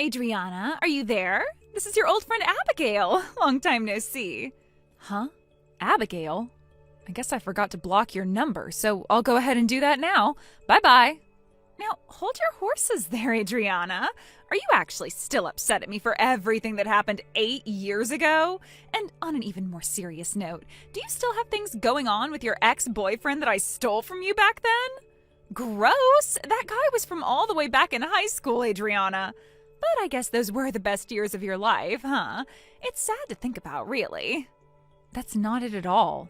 Adriana, are you there? This is your old friend Abigail. Long time no see. Huh? Abigail? I guess I forgot to block your number, so I'll go ahead and do that now. Bye-bye. Now, hold your horses there, Adriana. Are you actually still upset at me for everything that happened 8 years ago? And on an even more serious note, do you still have things going on with your ex-boyfriend that I stole from you back then? Gross! That guy was from all the way back in high school, Adriana. But I guess those were the best years of your life, huh? It's sad to think about, really. That's not it at all.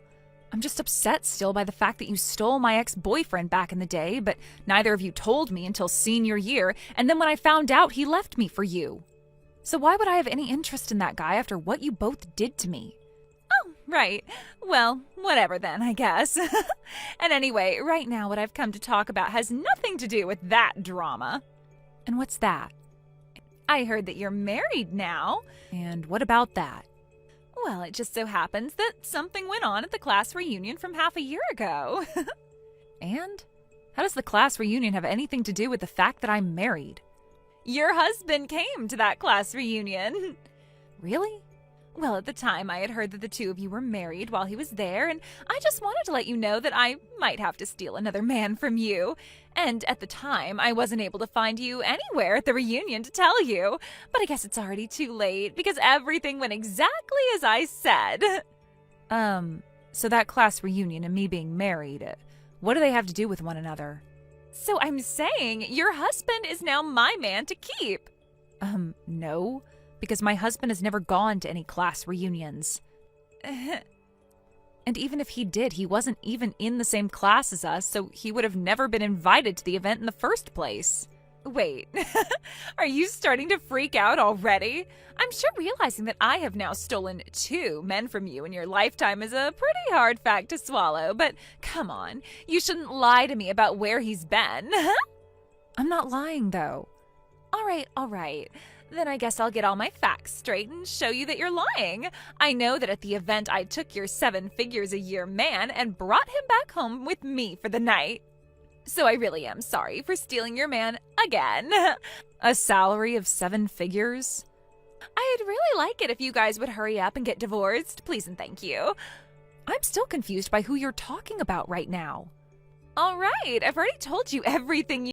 I'm just upset still by the fact that you stole my ex-boyfriend back in the day, but neither of you told me until senior year, and then when I found out, he left me for you. So why would I have any interest in that guy after what you both did to me? Oh, right. Well, whatever then, I guess. And anyway, right now what I've come to talk about has nothing to do with that drama. And what's that? I heard that you're married now. And what about that? Well, it just so happens that something went on at the class reunion from half a year ago. And? How does the class reunion have anything to do with the fact that I'm married? Your husband came to that class reunion. Really? Well, at the time, I had heard that the two of you were married while he was there, and I just wanted to let you know that I might have to steal another man from you. And at the time, I wasn't able to find you anywhere at the reunion to tell you. But I guess it's already too late, because everything went exactly as I said. So that class reunion and me being married, what do they have to do with one another? So I'm saying your husband is now my man to keep. No. Because my husband has never gone to any class reunions. And even if he did, he wasn't even in the same class as us, so he would have never been invited to the event in the first place. Wait, are you starting to freak out already? I'm sure realizing that I have now stolen 2 men from you in your lifetime is a pretty hard fact to swallow, but come on, you shouldn't lie to me about where he's been. I'm not lying, though. All right. Then I guess I'll get all my facts straight and show you that you're lying. I know that at the event I took your 7 figures a year man and brought him back home with me for the night. So I really am sorry for stealing your man again. A salary of 7 figures? I'd really like it if you guys would hurry up and get divorced, please and thank you. I'm still confused by who you're talking about right now. All right, I've already told you everything you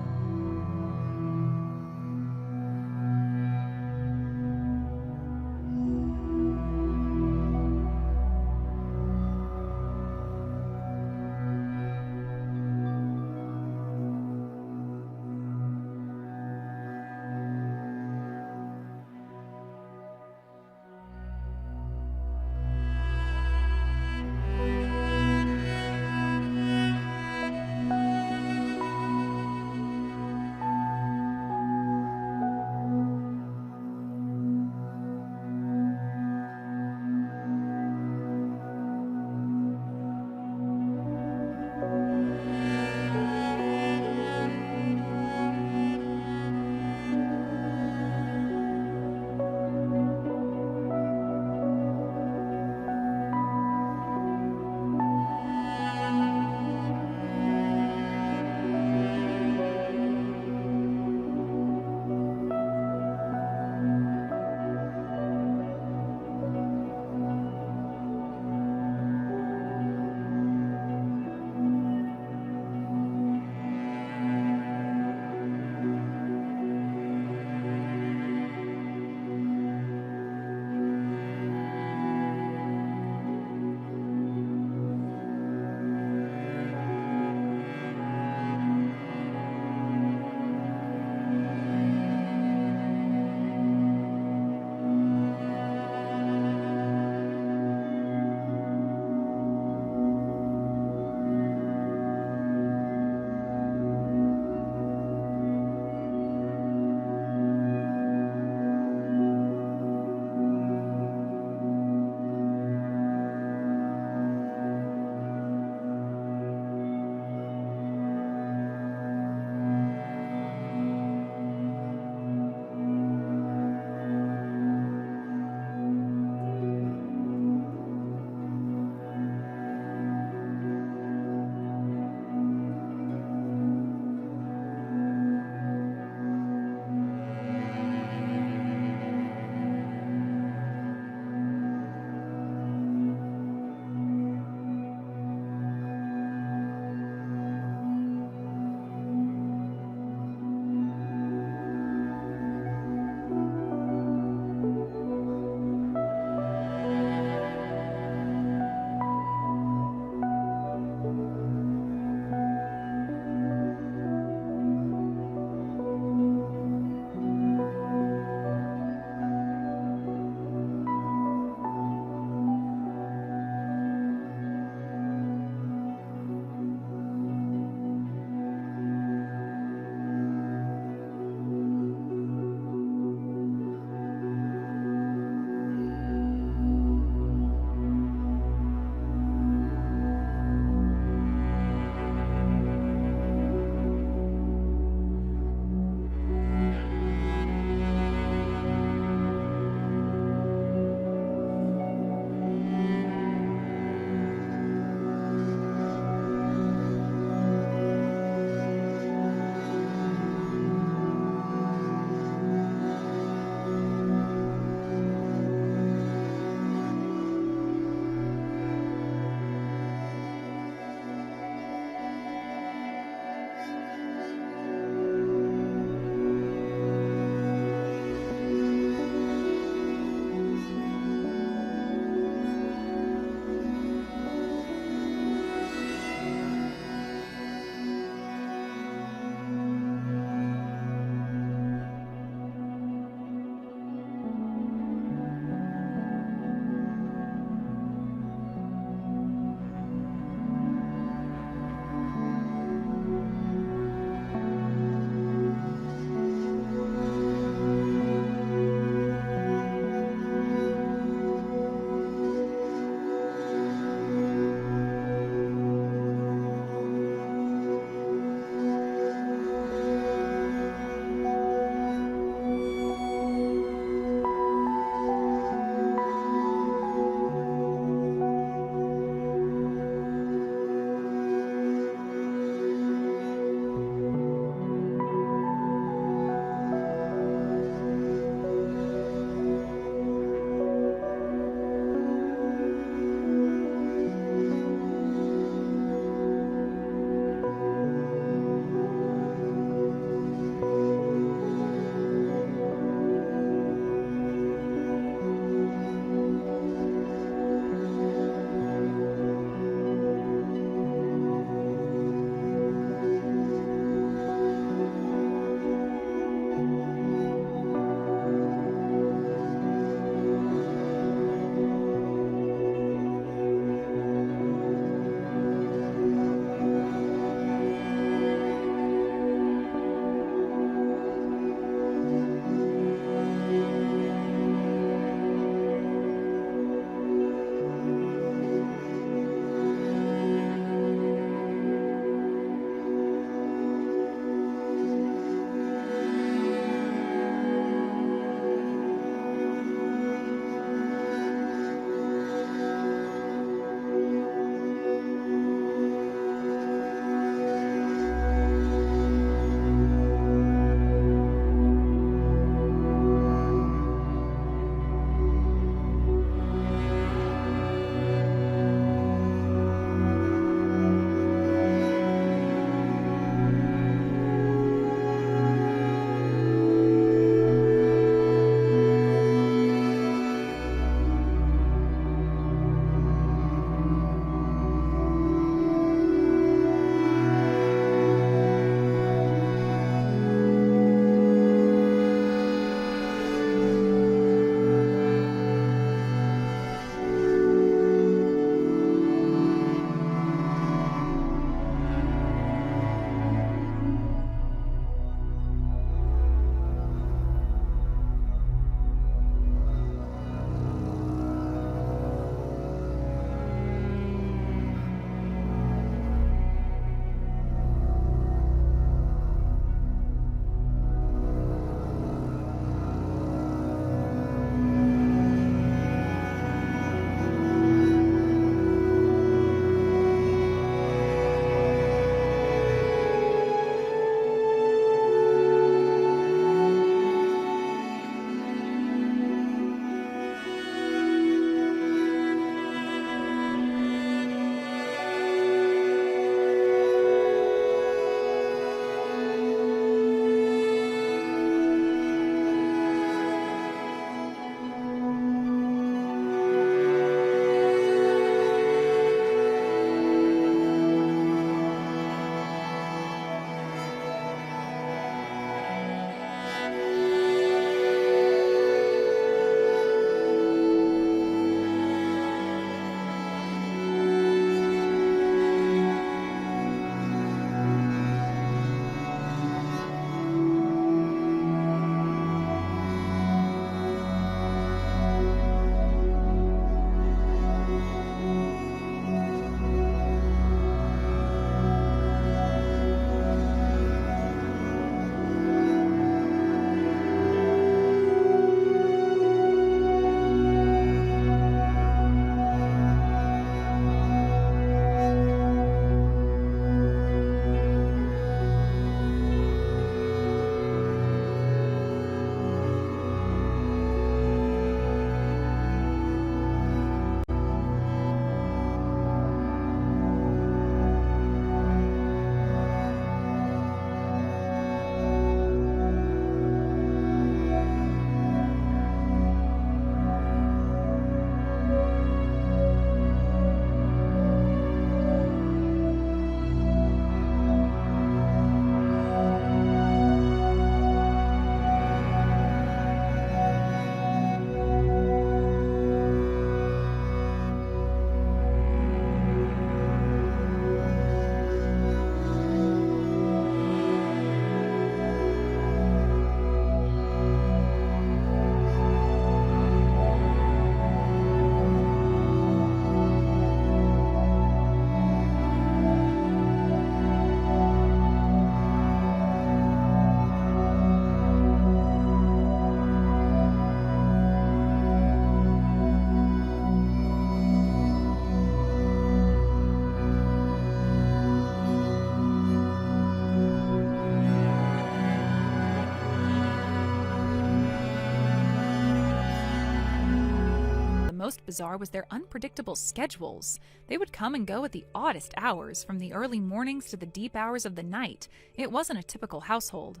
most bizarre was their unpredictable schedules. They would come and go at the oddest hours, from the early mornings to the deep hours of the night. It wasn't a typical household.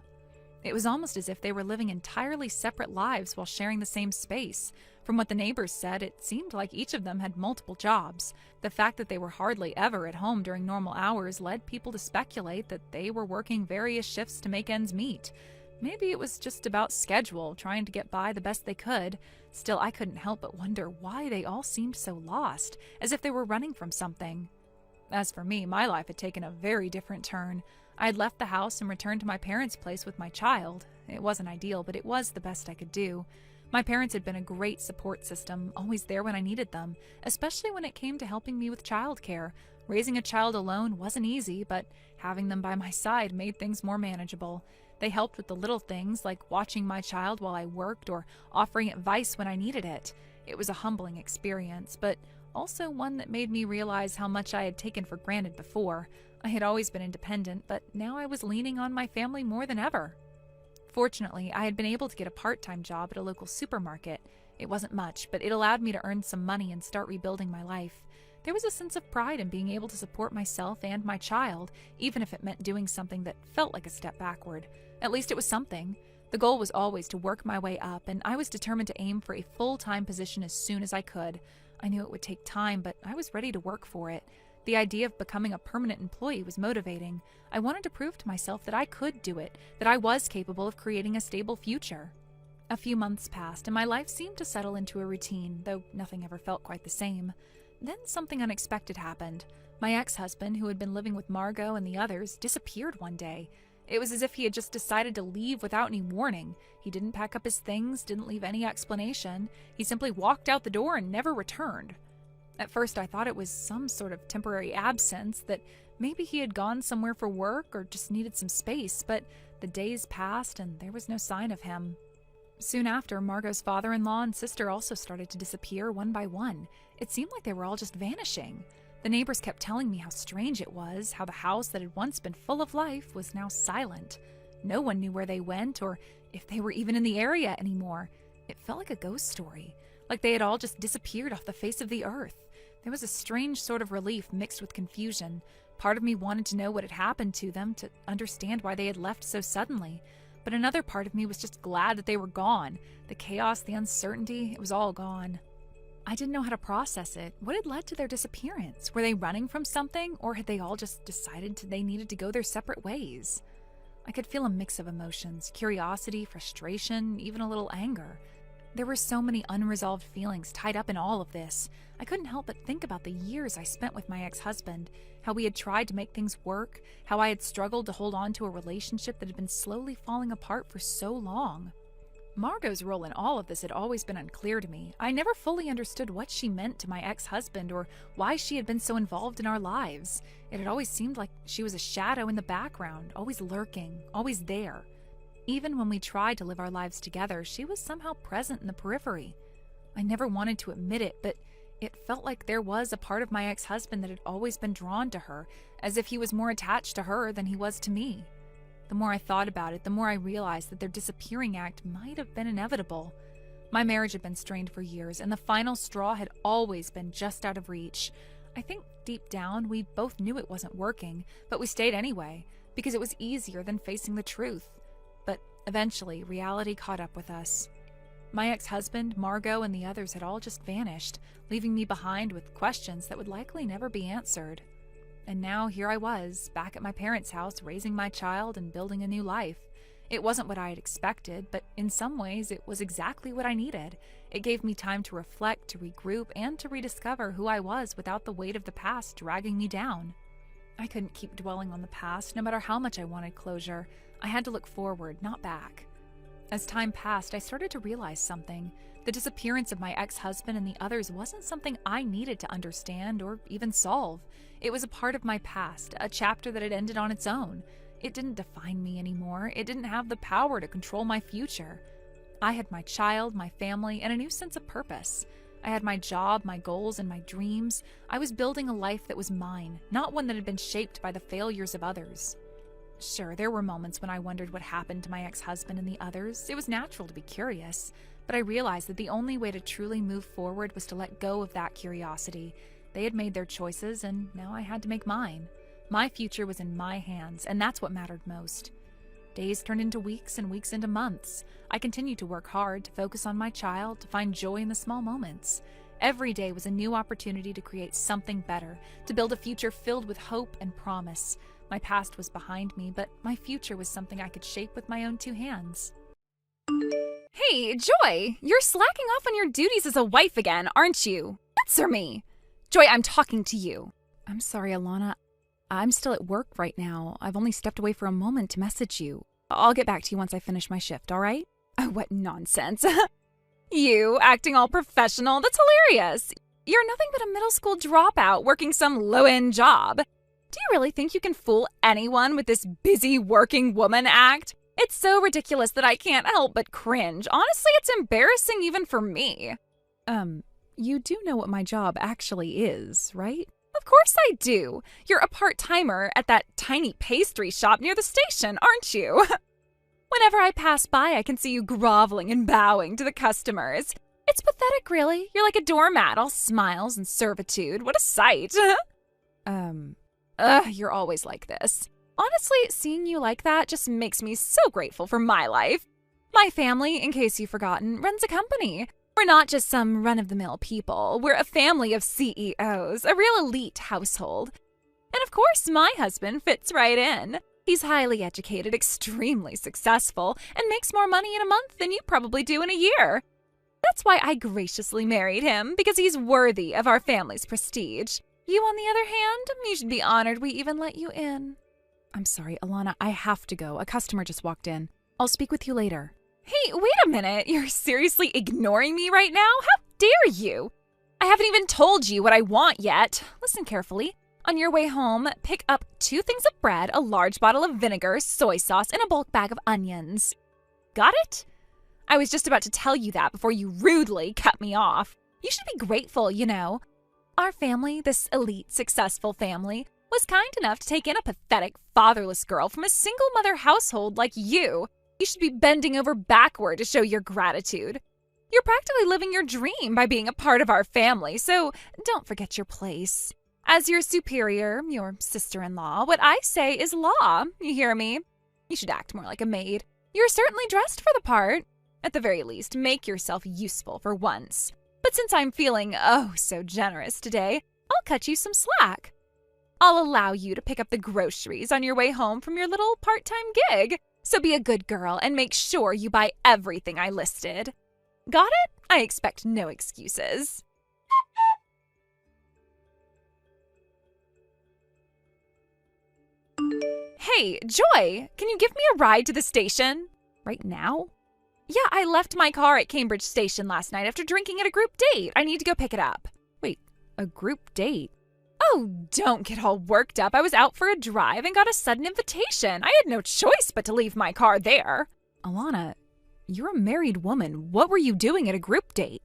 It was almost as if they were living entirely separate lives while sharing the same space. From what the neighbors said, it seemed like each of them had multiple jobs. The fact that they were hardly ever at home during normal hours led people to speculate that they were working various shifts to make ends meet. Maybe it was just about schedule, trying to get by the best they could. Still, I couldn't help but wonder why they all seemed so lost, as if they were running from something. As for me, my life had taken a very different turn. I had left the house and returned to my parents' place with my child. It wasn't ideal, but it was the best I could do. My parents had been a great support system, always there when I needed them, especially when it came to helping me with childcare. Raising a child alone wasn't easy, but having them by my side made things more manageable. They helped with the little things, like watching my child while I worked or offering advice when I needed it. It was a humbling experience, but also one that made me realize how much I had taken for granted before. I had always been independent, but now I was leaning on my family more than ever. Fortunately, I had been able to get a part-time job at a local supermarket. It wasn't much, but it allowed me to earn some money and start rebuilding my life. There was a sense of pride in being able to support myself and my child, even if it meant doing something that felt like a step backward. At least it was something. The goal was always to work my way up, and I was determined to aim for a full-time position as soon as I could. I knew it would take time, but I was ready to work for it. The idea of becoming a permanent employee was motivating. I wanted to prove to myself that I could do it, that I was capable of creating a stable future. A few months passed, and my life seemed to settle into a routine, though nothing ever felt quite the same. Then something unexpected happened. My ex-husband, who had been living with Margot and the others, disappeared one day. It was as if he had just decided to leave without any warning. He didn't pack up his things, didn't leave any explanation. He simply walked out the door and never returned. At first I thought it was some sort of temporary absence, that maybe he had gone somewhere for work or just needed some space, but the days passed and there was no sign of him. Soon after, Margot's father-in-law and sister also started to disappear one by one. It seemed like they were all just vanishing. The neighbors kept telling me how strange it was, how the house that had once been full of life was now silent. No one knew where they went or if they were even in the area anymore. It felt like a ghost story, like they had all just disappeared off the face of the earth. There was a strange sort of relief mixed with confusion. Part of me wanted to know what had happened to them, to understand why they had left so suddenly. But another part of me was just glad that they were gone. The chaos, the uncertainty, it was all gone. I didn't know how to process it. What had led to their disappearance? Were they running from something, or had they all just decided they needed to go their separate ways? I could feel a mix of emotions: curiosity, frustration, even a little anger. There were so many unresolved feelings tied up in all of this. I couldn't help but think about the years I spent with my ex-husband, how we had tried to make things work, how I had struggled to hold on to a relationship that had been slowly falling apart for so long. Margot's role in all of this had always been unclear to me. I never fully understood what she meant to my ex-husband or why she had been so involved in our lives. It had always seemed like she was a shadow in the background, always lurking, always there. Even when we tried to live our lives together, she was somehow present in the periphery. I never wanted to admit it, but it felt like there was a part of my ex-husband that had always been drawn to her, as if he was more attached to her than he was to me. The more I thought about it, the more I realized that their disappearing act might have been inevitable. My marriage had been strained for years, and the final straw had always been just out of reach. I think deep down we both knew it wasn't working, but we stayed anyway, because it was easier than facing the truth. But eventually, reality caught up with us. My ex-husband, Margot, and the others had all just vanished, leaving me behind with questions that would likely never be answered. And now here I was, back at my parents' house, raising my child and building a new life. It wasn't what I had expected, but in some ways it was exactly what I needed. It gave me time to reflect, to regroup, and to rediscover who I was without the weight of the past dragging me down. I couldn't keep dwelling on the past, no matter how much I wanted closure. I had to look forward, not back. As time passed, I started to realize something. The disappearance of my ex-husband and the others wasn't something I needed to understand or even solve. It was a part of my past, a chapter that had ended on its own. It didn't define me anymore. It didn't have the power to control my future. I had my child, my family, and a new sense of purpose. I had my job, my goals, and my dreams. I was building a life that was mine, not one that had been shaped by the failures of others. Sure, there were moments when I wondered what happened to my ex-husband and the others. It was natural to be curious. But I realized that the only way to truly move forward was to let go of that curiosity. They had made their choices, and now I had to make mine. My future was in my hands, and that's what mattered most. Days turned into weeks and weeks into months. I continued to work hard, to focus on my child, to find joy in the small moments. Every day was a new opportunity to create something better, to build a future filled with hope and promise. My past was behind me, but my future was something I could shape with my own two hands. Hey, Joy! You're slacking off on your duties as a wife again, aren't you? Answer me! Joy, I'm talking to you. I'm sorry, Alana. I'm still at work right now. I've only stepped away for a moment to message you. I'll get back to you once I finish my shift, all right? Oh, what nonsense. You, acting all professional, that's hilarious. You're nothing but a middle school dropout working some low-end job. Do you really think you can fool anyone with this busy working woman act? It's so ridiculous that I can't help but cringe. Honestly, it's embarrassing even for me. You do know what my job actually is, right? Of course I do. You're a part-timer at that tiny pastry shop near the station, aren't you? Whenever I pass by, I can see you groveling and bowing to the customers. It's pathetic, really. You're like a doormat, all smiles and servitude. What a sight. You're always like this. Honestly, seeing you like that just makes me so grateful for my life. My family, in case you've forgotten, runs a company. We're not just some run-of-the-mill people. We're a family of CEOs, a real elite household. And of course, my husband fits right in. He's highly educated, extremely successful, and makes more money in a month than you probably do in a year. That's why I graciously married him, because he's worthy of our family's prestige. You, on the other hand, you should be honored we even let you in. I'm sorry, Alana, I have to go. A customer just walked in. I'll speak with you later. Hey, wait a minute. You're seriously ignoring me right now? How dare you? I haven't even told you what I want yet. Listen carefully. On your way home, pick up 2 things of bread, a large bottle of vinegar, soy sauce, and a bulk bag of onions. Got it? I was just about to tell you that before you rudely cut me off. You should be grateful, you know. Our family, this elite, successful family, was kind enough to take in a pathetic, fatherless girl from a single-mother household like you. You should be bending over backward to show your gratitude. You're practically living your dream by being a part of our family, so don't forget your place. As your superior, your sister-in-law, what I say is law, you hear me? You should act more like a maid. You're certainly dressed for the part. At the very least, make yourself useful for once. But since I'm feeling oh so generous today, I'll cut you some slack. I'll allow you to pick up the groceries on your way home from your little part-time gig. So be a good girl and make sure you buy everything I listed. Got it? I expect no excuses. Hey, Joy, can you give me a ride to the station? Right now? Yeah, I left my car at Cambridge Station last night after drinking at a group date. I need to go pick it up. Wait, a group date? Oh, don't get all worked up. I was out for a drive and got a sudden invitation. I had no choice but to leave my car there. Alana, you're a married woman. What were you doing at a group date?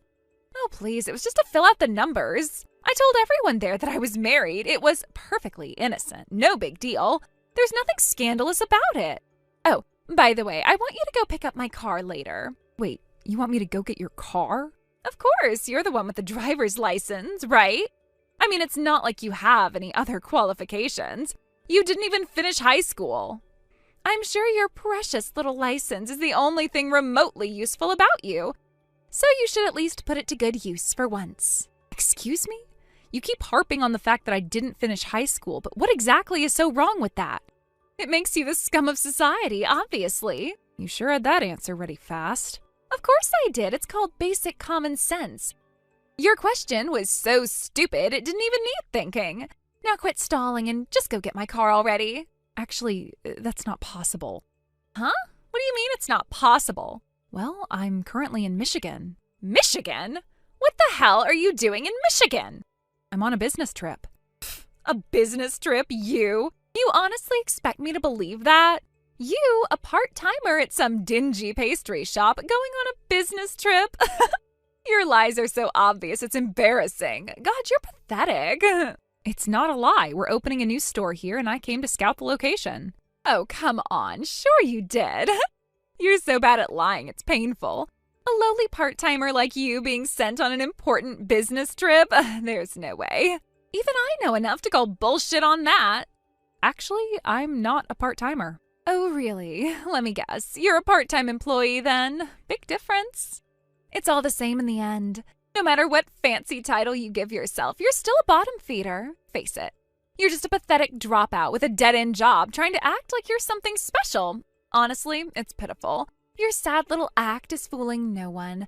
Oh, please, it was just to fill out the numbers. I told everyone there that I was married. It was perfectly innocent. No big deal. There's nothing scandalous about it. Oh, by the way, I want you to go pick up my car later. Wait, you want me to go get your car? Of course, you're the one with the driver's license, right? I mean, it's not like you have any other qualifications. You didn't even finish high school. I'm sure your precious little license is the only thing remotely useful about you. So you should at least put it to good use for once. Excuse me? You keep harping on the fact that I didn't finish high school, but what exactly is so wrong with that? It makes you the scum of society, obviously. You sure had that answer ready fast. Of course I did. It's called basic common sense. Your question was so stupid, it didn't even need thinking. Now quit stalling and just go get my car already. Actually, that's not possible. Huh? What do you mean it's not possible? Well, I'm currently in Michigan. Michigan? What the hell are you doing in Michigan? I'm on a business trip. Pfft, a business trip, you? You honestly expect me to believe that? You, a part-timer at some dingy pastry shop, going on a business trip? Your lies are so obvious, it's embarrassing. God, you're pathetic. It's not a lie. We're opening a new store here, and I came to scout the location. Oh, come on. Sure you did. You're so bad at lying, it's painful. A lowly part-timer like you being sent on an important business trip? There's no way. Even I know enough to call bullshit on that. Actually, I'm not a part-timer. Oh, really? Let me guess. You're a part-time employee then? Big difference. It's all the same in the end. No matter what fancy title you give yourself, you're still a bottom feeder. Face it. You're just a pathetic dropout with a dead-end job trying to act like you're something special. Honestly, it's pitiful. Your sad little act is fooling no one.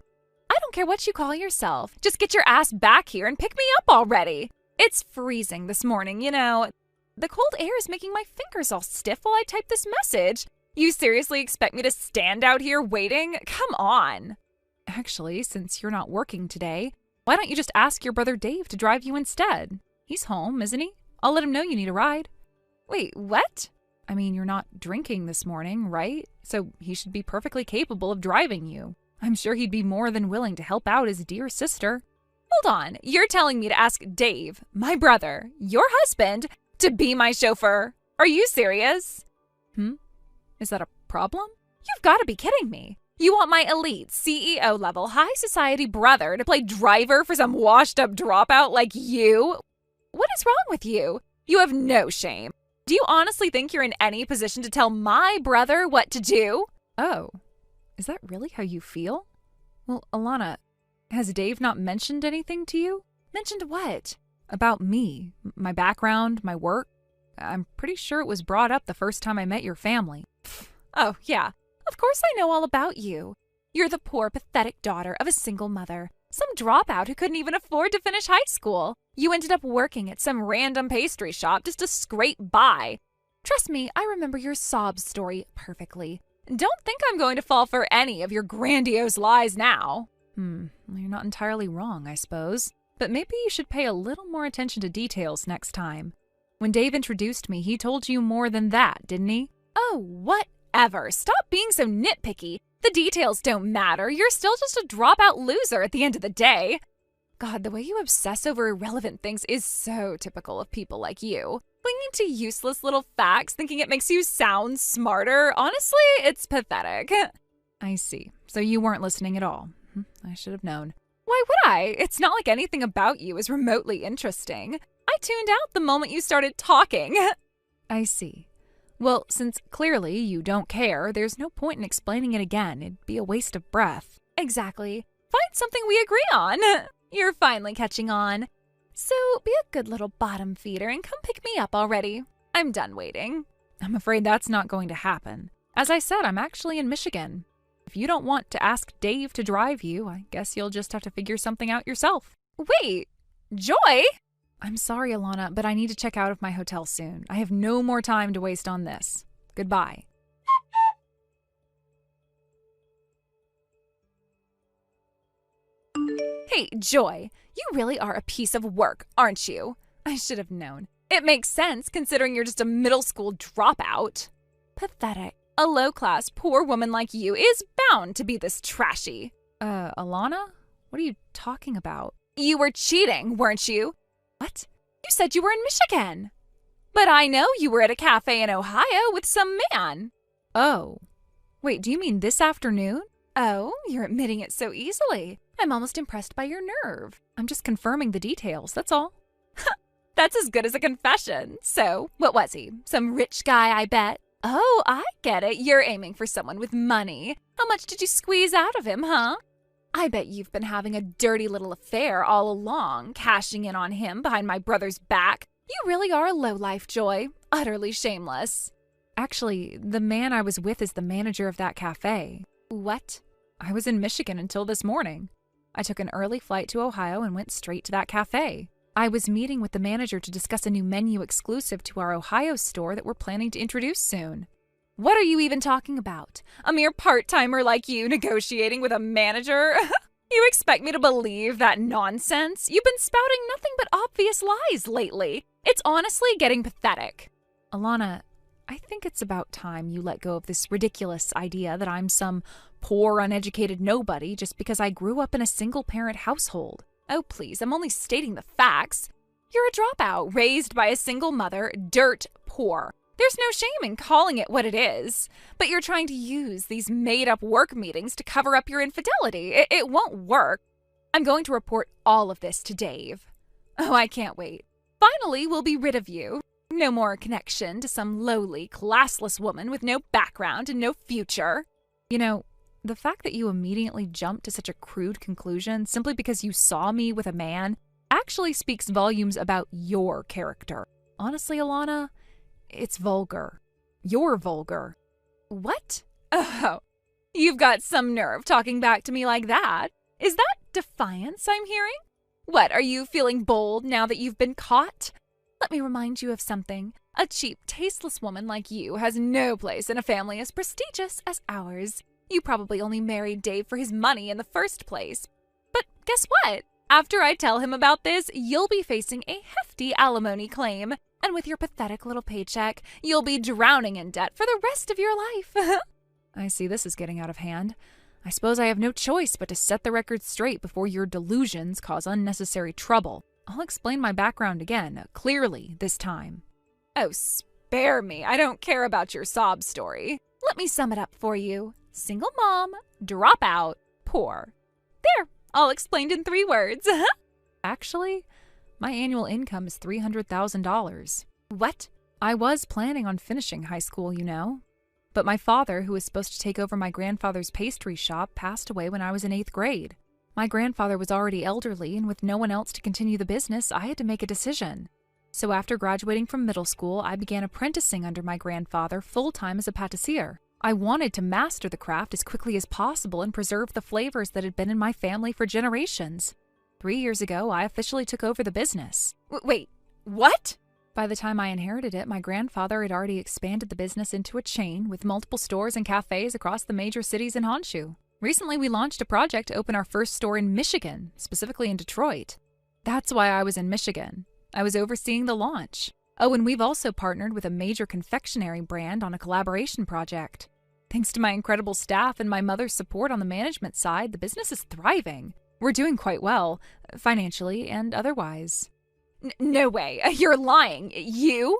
I don't care what you call yourself. Just get your ass back here and pick me up already. It's freezing this morning, you know. The cold air is making my fingers all stiff while I type this message. You seriously expect me to stand out here waiting? Come on. Actually, since you're not working today, why don't you just ask your brother Dave to drive you instead? He's home, isn't he? I'll let him know you need a ride. Wait, what? I mean, you're not drinking this morning, right? So he should be perfectly capable of driving you. I'm sure he'd be more than willing to help out his dear sister. Hold on, you're telling me to ask Dave, my brother, your husband, to be my chauffeur? Are you serious? Is that a problem? You've got to be kidding me. You want my elite, CEO level, high society brother to play driver for some washed up dropout like you? What is wrong with you? You have no shame. Do you honestly think you're in any position to tell my brother what to do? Oh, is that really how you feel? Well, Alana, has Dave not mentioned anything to you? Mentioned what? About me, my background, my work. I'm pretty sure it was brought up the first time I met your family. Oh, yeah. Of course I know all about you. You're the poor, pathetic daughter of a single mother. Some dropout who couldn't even afford to finish high school. You ended up working at some random pastry shop just to scrape by. Trust me, I remember your sob story perfectly. Don't think I'm going to fall for any of your grandiose lies now. Well, you're not entirely wrong, I suppose. But maybe you should pay a little more attention to details next time. When Dave introduced me, he told you more than that, didn't he? Oh, whatever. Stop being so nitpicky. The details don't matter. You're still just a dropout loser at the end of the day. God, the way you obsess over irrelevant things is so typical of people like you. Clinging to useless little facts, thinking it makes you sound smarter. Honestly, it's pathetic. I see. So you weren't listening at all. I should have known. Why would I? It's not like anything about you is remotely interesting. I tuned out the moment you started talking. I see. Well, since clearly you don't care, there's no point in explaining it again. It'd be a waste of breath. Exactly. Find something we agree on. You're finally catching on. So be a good little bottom feeder and come pick me up already. I'm done waiting. I'm afraid that's not going to happen. As I said, I'm actually in Michigan. If you don't want to ask Dave to drive you, I guess you'll just have to figure something out yourself. Wait, Joy? I'm sorry, Alana, but I need to check out of my hotel soon. I have no more time to waste on this. Goodbye. Hey, Joy, you really are a piece of work, aren't you? I should have known. It makes sense considering you're just a middle school dropout. Pathetic. A low-class, poor woman like you is bound to be this trashy. Alana? What are you talking about? You were cheating, weren't you? What? You said you were in Michigan. But I know you were at a cafe in Ohio with some man. Oh. Wait, do you mean this afternoon? Oh, you're admitting it so easily. I'm almost impressed by your nerve. I'm just confirming the details, that's all. That's as good as a confession. So, what was he? Some rich guy, I bet? Oh, I get it. You're aiming for someone with money. How much did you squeeze out of him, huh? I bet you've been having a dirty little affair all along, cashing in on him behind my brother's back. You really are a lowlife, Joy. Utterly shameless. Actually, the man I was with is the manager of that cafe. What? I was in Michigan until this morning. I took an early flight to Ohio and went straight to that cafe. I was meeting with the manager to discuss a new menu exclusive to our Ohio store that we're planning to introduce soon. What are you even talking about? A mere part-timer like you negotiating with a manager? You expect me to believe that nonsense? You've been spouting nothing but obvious lies lately. It's honestly getting pathetic. Alana, I think it's about time you let go of this ridiculous idea that I'm some poor, uneducated nobody just because I grew up in a single-parent household. Oh, please, I'm only stating the facts. You're a dropout, raised by a single mother, dirt poor. There's no shame in calling it what it is, but you're trying to use these made-up work meetings to cover up your infidelity. It won't work. I'm going to report all of this to Dave. Oh, I can't wait. Finally, we'll be rid of you. No more connection to some lowly, classless woman with no background and no future. You know, the fact that you immediately jumped to such a crude conclusion simply because you saw me with a man actually speaks volumes about your character. Honestly, Alana, it's vulgar. You're vulgar. What? Oh, you've got some nerve talking back to me like that. Is that defiance I'm hearing? What, are you feeling bold now that you've been caught? Let me remind you of something. A cheap, tasteless woman like you has no place in a family as prestigious as ours. You probably only married Dave for his money in the first place. But guess what? After I tell him about this, you'll be facing a hefty alimony claim. And with your pathetic little paycheck, you'll be drowning in debt for the rest of your life. I see this is getting out of hand. I suppose I have no choice but to set the record straight before your delusions cause unnecessary trouble. I'll explain my background again, clearly this time. Oh, spare me. I don't care about your sob story. Let me sum it up for you. Single mom, drop out, poor. There, all explained in 3 words. Actually, my annual income is $300,000. What? I was planning on finishing high school, you know. But my father, who was supposed to take over my grandfather's pastry shop, passed away when I was in 8th grade. My grandfather was already elderly, and with no one else to continue the business, I had to make a decision. So after graduating from middle school, I began apprenticing under my grandfather full-time as a pâtissier. I wanted to master the craft as quickly as possible and preserve the flavors that had been in my family for generations. 3 years ago, I officially took over the business. Wait, what? By the time I inherited it, my grandfather had already expanded the business into a chain with multiple stores and cafes across the major cities in Honshu. Recently, we launched a project to open our first store in Michigan, specifically in Detroit. That's why I was in Michigan. I was overseeing the launch. Oh, and we've also partnered with a major confectionery brand on a collaboration project. Thanks to my incredible staff and my mother's support on the management side, the business is thriving. We're doing quite well, financially and otherwise. No way. You're lying. You're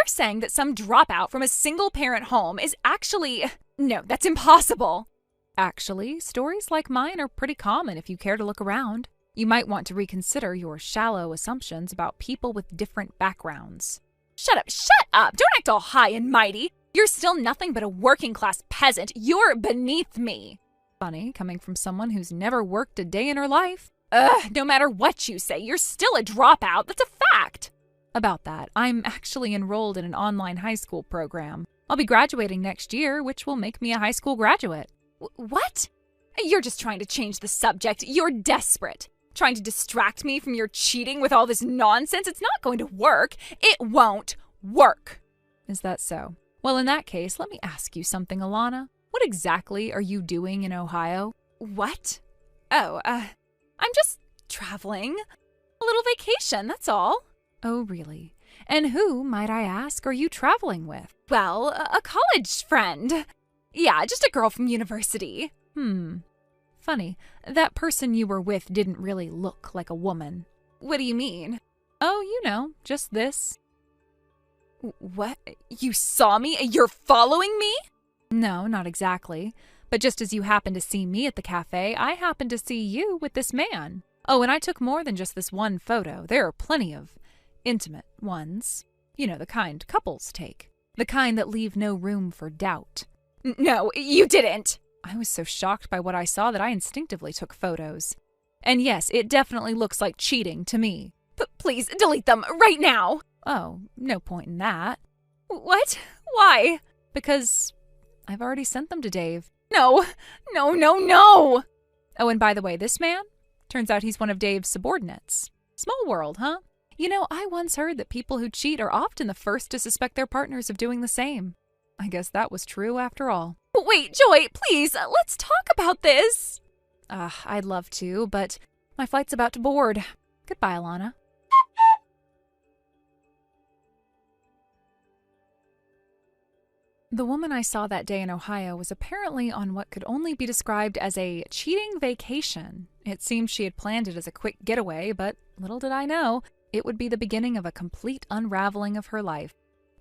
saying that some dropout from a single-parent home is actually... No, that's impossible. Actually, stories like mine are pretty common if you care to look around. You might want to reconsider your shallow assumptions about people with different backgrounds. Shut up! Don't act all high and mighty! You're still nothing but a working-class peasant. You're beneath me. Funny, coming from someone who's never worked a day in her life. No matter what you say, you're still a dropout. That's a fact. About that, I'm actually enrolled in an online high school program. I'll be graduating next year, which will make me a high school graduate. What? You're just trying to change the subject. You're desperate. Trying to distract me from your cheating with all this nonsense. It's not going to work. It won't work. Is that so? Well, in that case, let me ask you something, Alana. What exactly are you doing in Ohio? What? Oh, I'm just traveling. A little vacation, that's all. Oh, really? And who, might I ask, are you traveling with? Well, a college friend. Yeah, just a girl from university. Funny. That person you were with didn't really look like a woman. What do you mean? Oh, you know, just this. What? You saw me? You're following me? No, not exactly. But just as you happened to see me at the cafe, I happened to see you with this man. Oh, and I took more than just this one photo. There are plenty of intimate ones. You know, the kind couples take. The kind that leave no room for doubt. No, you didn't. I was so shocked by what I saw that I instinctively took photos. And yes, it definitely looks like cheating to me. Please, delete them right now. Oh, no point in that. What? Why? Because I've already sent them to Dave. No. Oh, and by the way, this man? Turns out he's one of Dave's subordinates. Small world, huh? You know, I once heard that people who cheat are often the first to suspect their partners of doing the same. I guess that was true after all. Wait, Joy, please, let's talk about this. I'd love to, but my flight's about to board. Goodbye, Alana. The woman I saw that day in Ohio was apparently on what could only be described as a cheating vacation. It seemed she had planned it as a quick getaway, but little did I know, it would be the beginning of a complete unraveling of her life.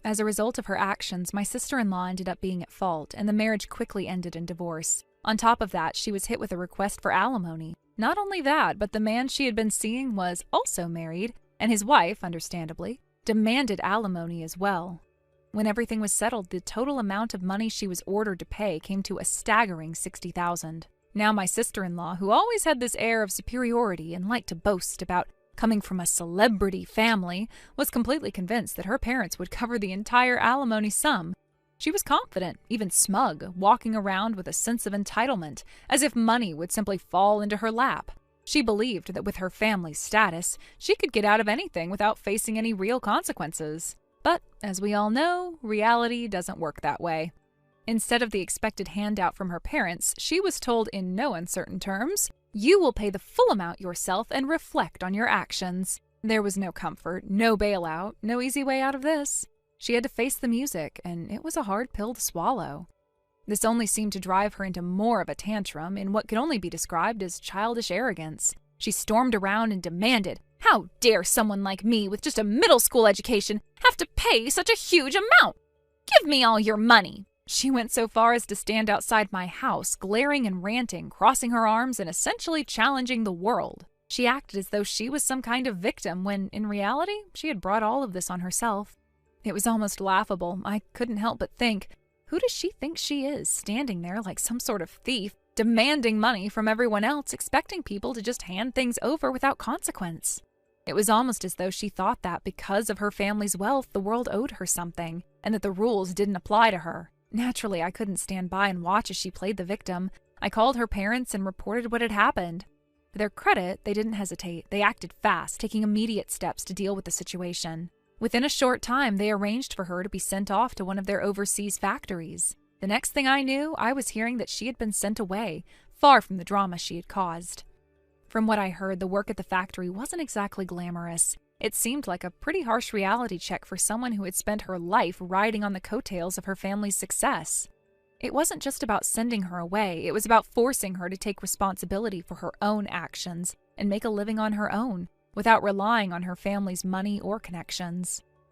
As a result of her actions, my sister-in-law ended up being at fault, and the marriage quickly ended in divorce. On top of that, she was hit with a request for alimony. Not only that, but the man she had been seeing was also married, and his wife, understandably, demanded alimony as well. When everything was settled, the total amount of money she was ordered to pay came to a staggering $60,000. Now my sister-in-law, who always had this air of superiority and liked to boast about coming from a celebrity family, was completely convinced that her parents would cover the entire alimony sum. She was confident, even smug, walking around with a sense of entitlement, as if money would simply fall into her lap. She believed that with her family's status, she could get out of anything without facing any real consequences. But, as we all know, reality doesn't work that way. Instead of the expected handout from her parents, she was told in no uncertain terms, "You will pay the full amount yourself and reflect on your actions." There was no comfort, no bailout, no easy way out of this. She had to face the music, and it was a hard pill to swallow. This only seemed to drive her into more of a tantrum in what could only be described as childish arrogance. She stormed around and demanded, "How dare someone like me with just a middle school education have to pay such a huge amount? Give me all your money!" She went so far as to stand outside my house, glaring and ranting, crossing her arms and essentially challenging the world. She acted as though she was some kind of victim when, in reality, she had brought all of this on herself. It was almost laughable. I couldn't help but think, who does she think she is, standing there like some sort of thief, demanding money from everyone else, expecting people to just hand things over without consequence? It was almost as though she thought that because of her family's wealth, the world owed her something, and that the rules didn't apply to her. Naturally, I couldn't stand by and watch as she played the victim. I called her parents and reported what had happened. To their credit, they didn't hesitate. They acted fast, taking immediate steps to deal with the situation. Within a short time, they arranged for her to be sent off to one of their overseas factories. The next thing I knew, I was hearing that she had been sent away, far from the drama she had caused. From what I heard, the work at the factory wasn't exactly glamorous. It seemed like a pretty harsh reality check for someone who had spent her life riding on the coattails of her family's success. It wasn't just about sending her away, it was about forcing her to take responsibility for her own actions and make a living on her own, without relying on her family's money or connections.